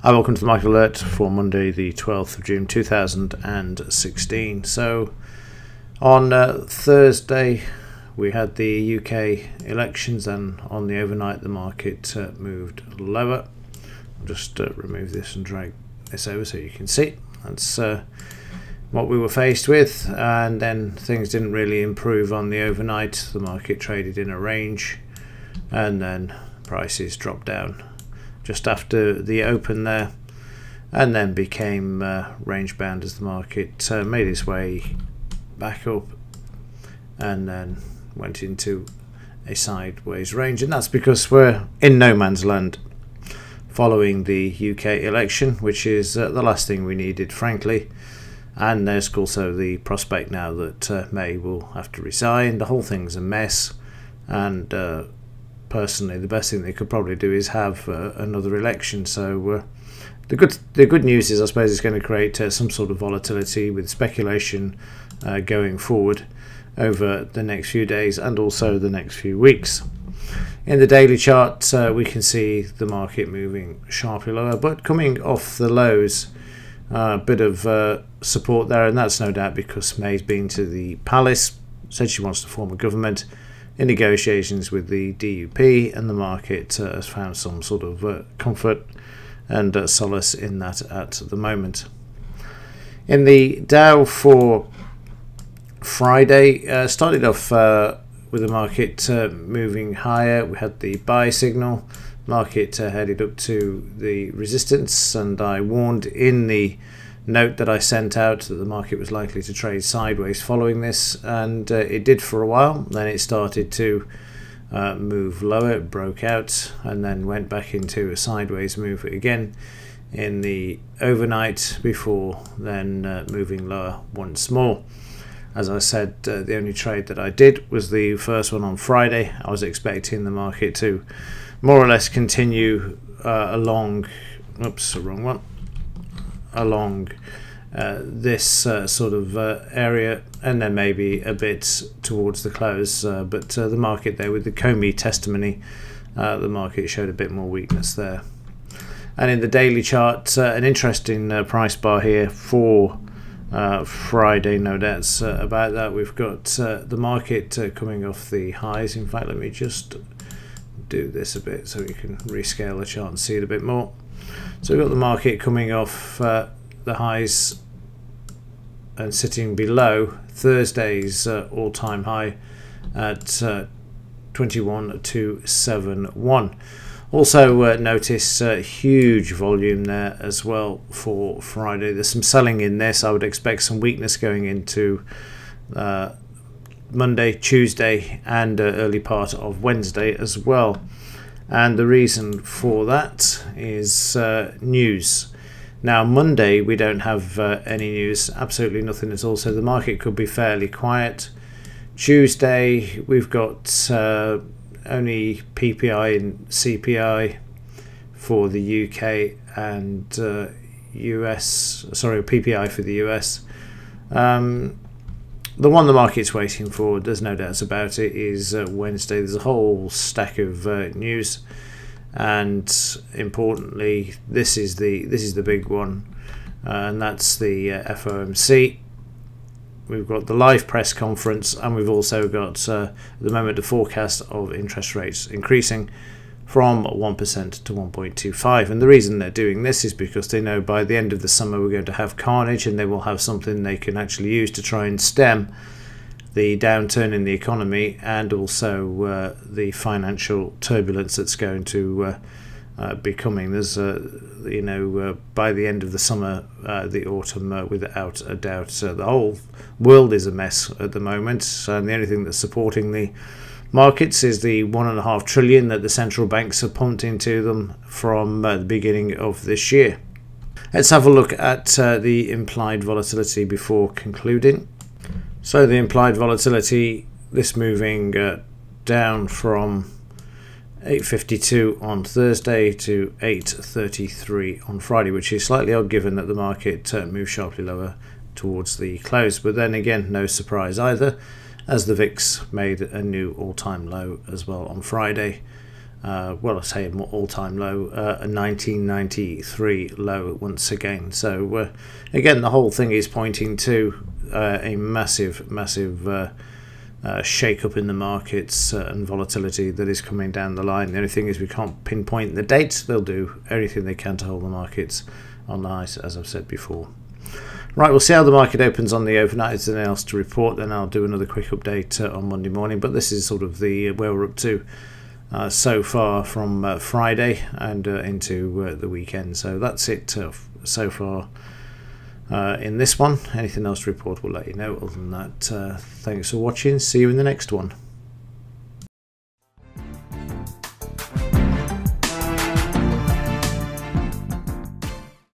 Hi, welcome to the Market Alert for Monday the 12th of June 2016. So on Thursday we had the UK elections, and on the overnight the market moved lower. I'll just remove this and drag this over so you can see. That's what we were faced with, and then things didn't really improve on the overnight. The market traded in a range and then prices dropped down just after the open there, and then became range bound as the market made its way back up and then went into a sideways range. And that's because we're in no man's land following the UK election, which is the last thing we needed, frankly. And there's also the prospect now that May will have to resign. The whole thing's a mess, and personally the best thing they could probably do is have another election. So the good news is, I suppose, it's going to create some sort of volatility with speculation going forward over the next few days and also the next few weeks. In the daily chart we can see the market moving sharply lower, but coming off the lows. A bit of support there, and that's no doubt because May's been to the palace, said she wants to form a government in negotiations with the DUP, and the market has found some sort of comfort and solace in that at the moment. In the Dow for Friday, started off with the market moving higher. We had the buy signal. Market headed up to the resistance, and I warned in the note that I sent out that the market was likely to trade sideways following this, and it did for a while. Then it started to move lower, it broke out and then went back into a sideways move again in the overnight before then moving lower once more. As I said, the only trade that I did was the first one on Friday. I was expecting the market to more or less continue along, along this sort of area, and then maybe a bit towards the close, but the market there with the Comey testimony, the market showed a bit more weakness there. And in the daily chart, an interesting price bar here for Friday, no doubts about that. We've got the market coming off the highs. In fact, let me just do this a bit so you can rescale the chart and see it a bit more. So we've got the market coming off the highs and sitting below Thursday's all-time high at 21,271. Also notice huge volume there as well for Friday. There's some selling in this. I would expect some weakness going into Monday, Tuesday and early part of Wednesday as well. And the reason for that is news. Now Monday we don't have any news, absolutely nothing at all, so the market could be fairly quiet. Tuesday we've got only PPI and CPI for the UK and US, sorry, PPI for the US. The one the market's waiting for, there's no doubts about it, is Wednesday. There's a whole stack of news, and importantly, this is the big one, and that's the FOMC. We've got the live press conference, and we've also got at the moment a forecast of interest rates increasing from 1% to 1.25. And the reason they're doing this is because they know by the end of the summer we're going to have carnage, and they will have something they can actually use to try and stem the downturn in the economy and also the financial turbulence that's going to be coming. There's by the end of the summer, the autumn, without a doubt, the whole world is a mess at the moment, and the only thing that's supporting the markets is the $1.5 trillion that the central banks have pumped into them from the beginning of this year. Let's have a look at the implied volatility before concluding. So the implied volatility, this moving down from 8.52 on Thursday to 8.33 on Friday, which is slightly odd given that the market moved sharply lower towards the close. But then again, no surprise either, as the VIX made a new all-time low as well on Friday. well, I say an all-time low, a 1993 low once again. So again, the whole thing is pointing to a massive shake-up in the markets and volatility that is coming down the line. The only thing is we can't pinpoint the date. They'll do everything they can to hold the markets on the highs, as I've said before. Right, we'll see how the market opens on the overnight. Is there anything else to report? Then I'll do another quick update on Monday morning. But this is sort of the where we're up to so far from Friday and into the weekend. So that's it so far in this one. Anything else to report, we'll let you know. Other than that, thanks for watching. See you in the next one.